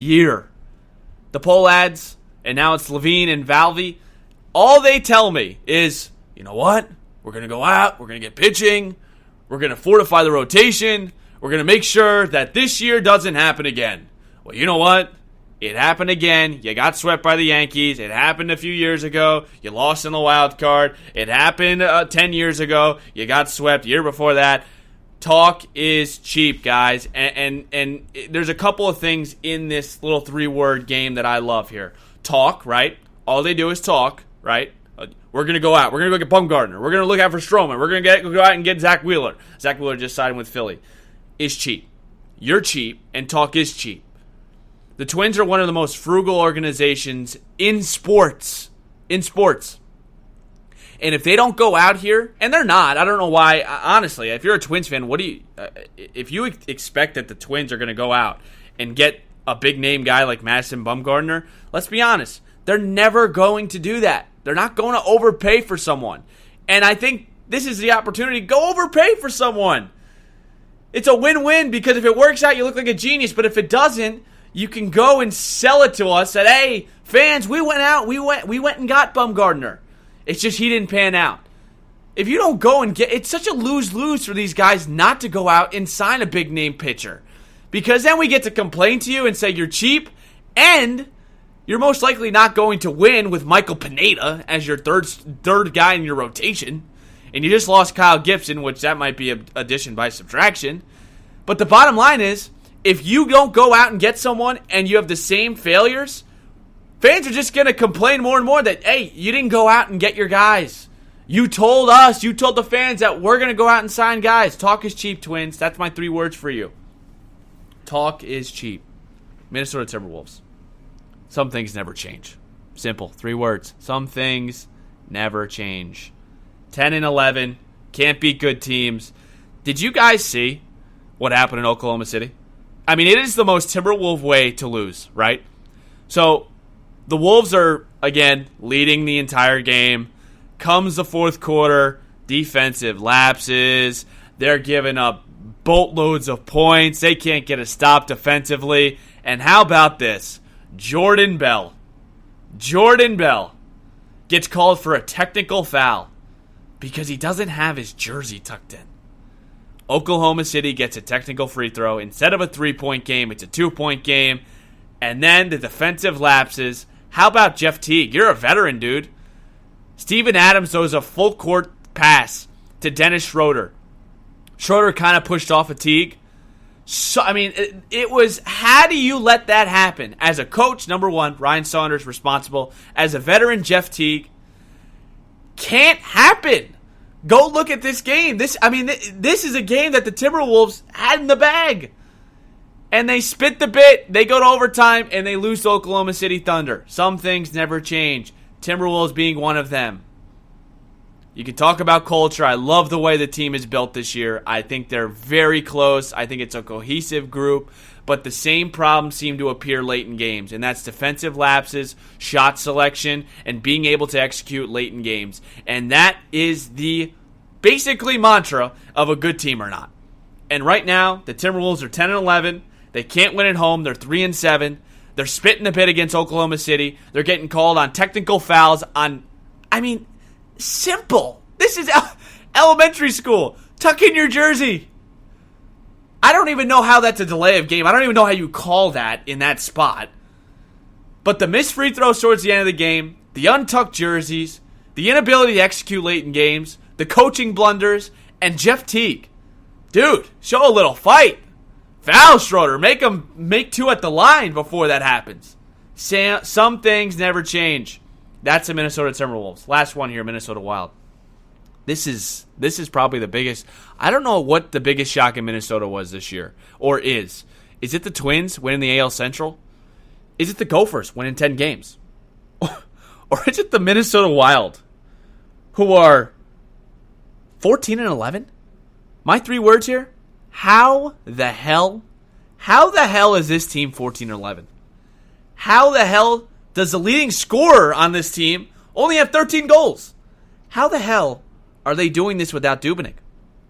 year. The poll ads, and now it's Levine and Valvey, all they tell me is, you know what? We're going to go out. We're going to get pitching. We're going to fortify the rotation. We're going to make sure that this year doesn't happen again. Well, you know what? It happened again. You got swept by the Yankees. It happened a few years ago. You lost in the wild card. It happened 10 years ago. You got swept year before that. Talk is cheap, guys. And there's a couple of things in this little 3-word game that I love here. Talk, right? All they do is talk, right? We're going to go out. We're going to go get Bumgarner. We're going to look out for Stroman. We're going to go out and get Zach Wheeler. Zach Wheeler just signed with Philly. Is cheap. You're cheap, and talk is cheap. The Twins are one of the most frugal organizations in sports. And if they don't go out here, and they're not, I don't know why. Honestly, if you're a Twins fan, if you expect that the Twins are going to go out and get a big name guy like Madison Bumgarner, let's be honest, they're never going to do that. They're not going to overpay for someone. And I think this is the opportunity. Go overpay for someone. It's a win-win because if it works out, you look like a genius. But if it doesn't, you can go and sell it to us that, hey, fans, we went out, we went and got Bumgarner. It's just he didn't pan out. If you don't go and get, it's such a lose-lose for these guys not to go out and sign a big-name pitcher. Because then we get to complain to you and say you're cheap, and you're most likely not going to win with Michael Pineda as your third guy in your rotation. And you just lost Kyle Gibson, which that might be addition by subtraction. But the bottom line is, if you don't go out and get someone and you have the same failures, fans are just going to complain more and more that, hey, you didn't go out and get your guys. You told us, you told the fans that we're going to go out and sign guys. Talk is cheap, Twins. That's my 3 words for you. Talk is cheap. Minnesota Timberwolves. Some things never change. Simple. 3 words. Some things never change. 10-11. Can't beat good teams. Did you guys see what happened in Oklahoma City? I mean, it is the most Timberwolf way to lose, right? So, the Wolves are, again, leading the entire game. Comes the fourth quarter, defensive lapses. They're giving up boatloads of points. They can't get a stop defensively. And how about this? Jordan Bell gets called for a technical foul because he doesn't have his jersey tucked in. Oklahoma City gets a technical free throw. Instead of a 3-point game, it's a 2-point game. And then the defensive lapses. How about Jeff Teague? You're a veteran, dude. Steven Adams throws a full court pass to Dennis Schroeder. Schroeder kind of pushed off a Teague. So, I mean, it was, how do you let that happen? As a coach, number one, Ryan Saunders responsible. As a veteran, Jeff Teague. Can't happen. Go look at this game. This is a game that the Timberwolves had in the bag. And they spit the bit. They go to overtime, and they lose to Oklahoma City Thunder. Some things never change. Timberwolves being one of them. You can talk about culture. I love the way the team is built this year. I think they're very close. I think it's a cohesive group. But the same problems seem to appear late in games, and that's defensive lapses, shot selection, and being able to execute late in games. And that is the basically mantra of a good team or not. And right now, the Timberwolves are 10-11. They can't win at home. They're 3-7. They're spitting the bit against Oklahoma City. They're getting called on technical fouls on, simple. This is elementary school. Tuck in your jersey. I don't even know how that's a delay of game. I don't even know how you call that in that spot. But the missed free throws towards the end of the game, the untucked jerseys, the inability to execute late in games, the coaching blunders, and Jeff Teague. Dude, show a little fight. Foul Schroeder. Make him make 2 at the line before that happens. Some things never change. That's the Minnesota Timberwolves. Last one here, Minnesota Wild. This is probably the biggest. I don't know what the biggest shock in Minnesota was this year, or is. Is it the Twins winning the AL Central? Is it the Gophers winning 10 games? Or is it the Minnesota Wild, who are 14-11? My 3 words here. How the hell is this team 14-11? How the hell does the leading scorer on this team only have 13 goals? How the hell are they doing this without Dubnyk?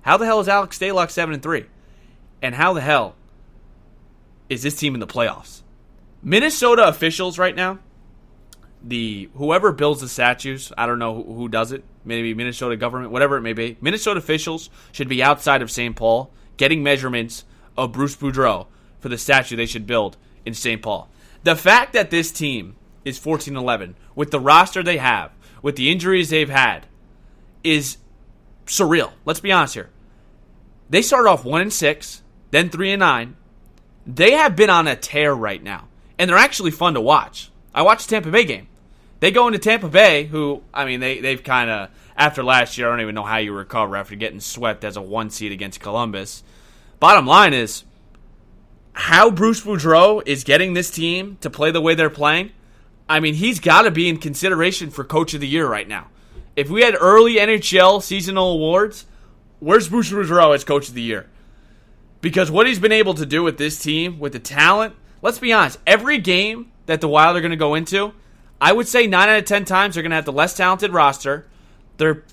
How the hell is Alex Stalock 7-3? And how the hell is this team in the playoffs? Minnesota officials right now, whoever builds the statues, I don't know who does it, maybe Minnesota government, whatever it may be, Minnesota officials should be outside of St. Paul getting measurements of Bruce Boudreau for the statue they should build in St. Paul. The fact that this team is 14-11, with the roster they have, with the injuries they've had, is surreal. Let's be honest here. They started off 1-6, then 3-9. They have been on a tear right now, and they're actually fun to watch. I watched the Tampa Bay game. They go into Tampa Bay, who, I mean, they've kind of, after last year, I don't even know how you recover after getting swept as a 1 seed against Columbus. Bottom line is, how Bruce Boudreau is getting this team to play the way they're playing, I mean, he's got to be in consideration for Coach of the Year right now. If we had early NHL seasonal awards, where's Bruce Boudreau as Coach of the Year? Because what he's been able to do with this team, with the talent, let's be honest, every game that the Wild are going to go into, I would say 9 out of 10 times they're going to have the less talented roster. They're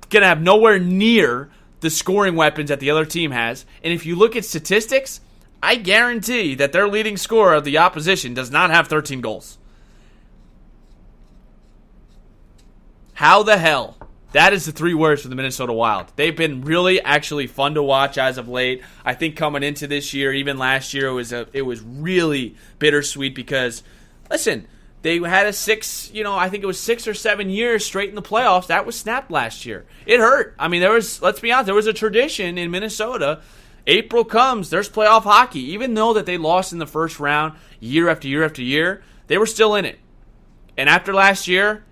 going to have nowhere near the scoring weapons that the other team has. And if you look at statistics, I guarantee that their leading scorer of the opposition does not have 13 goals. How the hell? That is the 3 words for the Minnesota Wild. They've been really actually fun to watch as of late. I think coming into this year, even last year, it was really bittersweet because, listen, they had a 6 or 7 years straight in the playoffs. That was snapped last year. It hurt. I mean, let's be honest, there was a tradition in Minnesota. April comes, there's playoff hockey. Even though that they lost in the first round year after year after year, they were still in it. And after last year,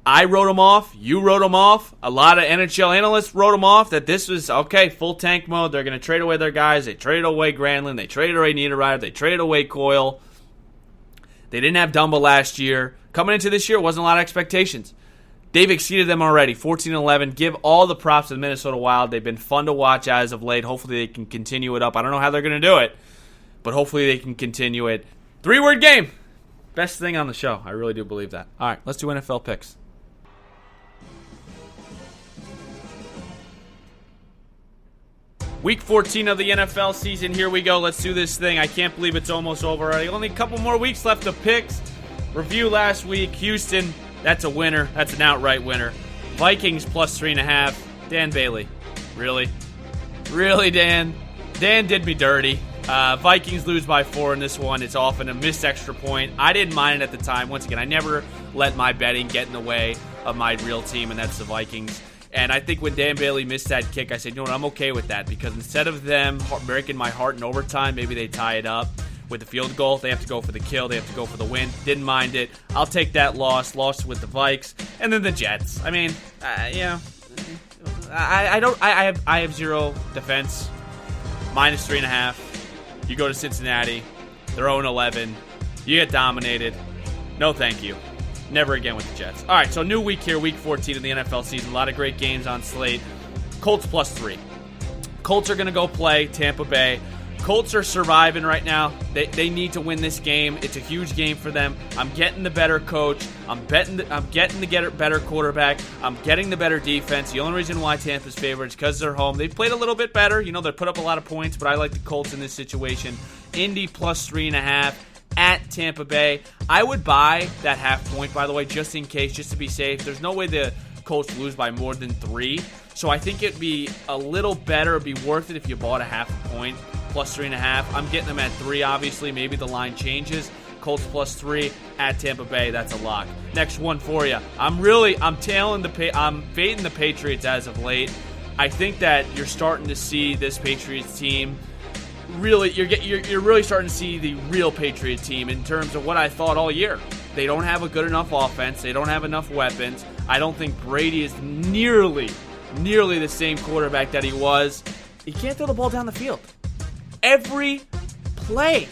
I wrote them off. You wrote them off. A lot of NHL analysts wrote them off that this was, okay, full tank mode. They're going to trade away their guys. They traded away Granlund. They traded away Niederreiter. They traded away Coyle. They didn't have Dumba last year. Coming into this year, wasn't a lot of expectations. They've exceeded them already, 14-11. Give all the props to the Minnesota Wild. They've been fun to watch as of late. Hopefully they can continue it up. I don't know how they're going to do it, but hopefully they can continue it. 3-word game. Best thing on the show. I really do believe that. All right, let's do NFL picks. Week 14 of the NFL season. Here we go. Let's do this thing. I can't believe it's almost over already. Only a couple more weeks left of picks. Review last week. Houston, that's a winner. That's an outright winner. Vikings plus 3.5. Dan Bailey. Really? Really, Dan? Dan did me dirty. Vikings lose by 4 in this one. It's often a missed extra point. I didn't mind it at the time. Once again, I never let my betting get in the way of my real team, and that's the Vikings. And I think when Dan Bailey missed that kick, I said, you know what, I'm okay with that. Because instead of them breaking my heart in overtime, maybe they tie it up with the field goal. They have to go for the kill. They have to go for the win. Didn't mind it. I'll take that loss. Lost with the Vikes. And then the Jets. I mean, I have zero defense. Minus 3.5. You go to Cincinnati. They're 0-11. You get dominated. No thank you. Never again with the Jets. All right, so new week here, week 14 of the NFL season. A lot of great games on slate. Colts plus 3. Colts are going to go play Tampa Bay. Colts are surviving right now. They need to win this game. It's a huge game for them. I'm getting the better coach. I'm getting the better quarterback. I'm getting the better defense. The only reason why Tampa's favored is because they're home. They've played a little bit better. You know, they put up a lot of points, but I like the Colts in this situation. Indy plus 3.5. At Tampa Bay. I would buy that half point, by the way, just in case, just to be safe. There's no way the Colts lose by more than 3. So I think it'd be a little better, it'd be worth it if you bought a half a point, plus 3.5. I'm getting them at 3, obviously. Maybe the line changes. Colts plus 3 at Tampa Bay. That's a lock. Next one for you. I'm fading the Patriots as of late. I think that you're starting to see this Patriots team really, you're really starting to see the real Patriot team in terms of what I thought all year. They don't have a good enough offense. They don't have enough weapons. I don't think Brady is nearly the same quarterback that he was. He can't throw the ball down the field. Every play.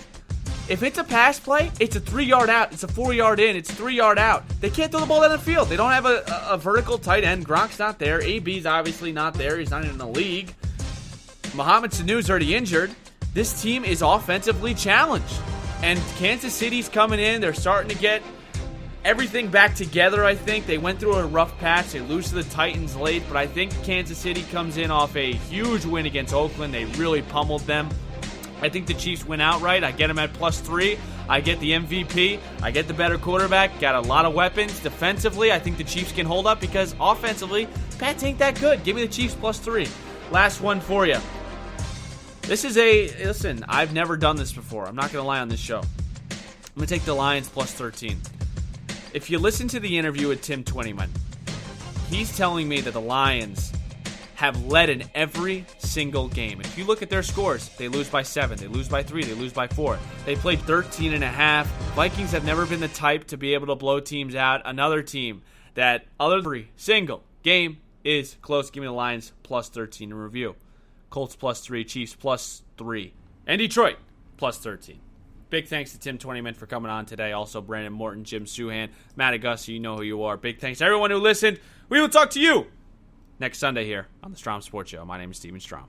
If it's a pass play, it's a 3-yard out. It's a 4-yard in. It's a 3-yard out. They can't throw the ball down the field. They don't have a vertical tight end. Gronk's not there. AB's obviously not there. He's not in the league. Mohamed Sanu's already injured. This team is offensively challenged. And Kansas City's coming in. They're starting to get everything back together, I think. They went through a rough patch. They lose to the Titans late. But I think Kansas City comes in off a huge win against Oakland. They really pummeled them. I think the Chiefs win outright. I get them at plus 3. I get the MVP. I get the better quarterback. Got a lot of weapons. Defensively, I think the Chiefs can hold up because offensively, Pats ain't that good. Give me the Chiefs +3. Last one for you. Listen, I've never done this before. I'm not going to lie on this show. I'm going to take the Lions +13. If you listen to the interview with Tim Twentyman, he's telling me that the Lions have led in every single game. If you look at their scores, they lose by 7, they lose by 3, they lose by 4. They played 13.5. Vikings have never been the type to be able to blow teams out. Another team that every single game is close. Give me the Lions +13 in review. Colts +3, Chiefs +3, and Detroit +13. Big thanks to Tim Twentyman for coming on today. Also, Brandon Morton, Jim Suhan, Matt Augusta, you know who you are. Big thanks to everyone who listened. We will talk to you next Sunday here on the Strom Sports Show. My name is Steven Strom.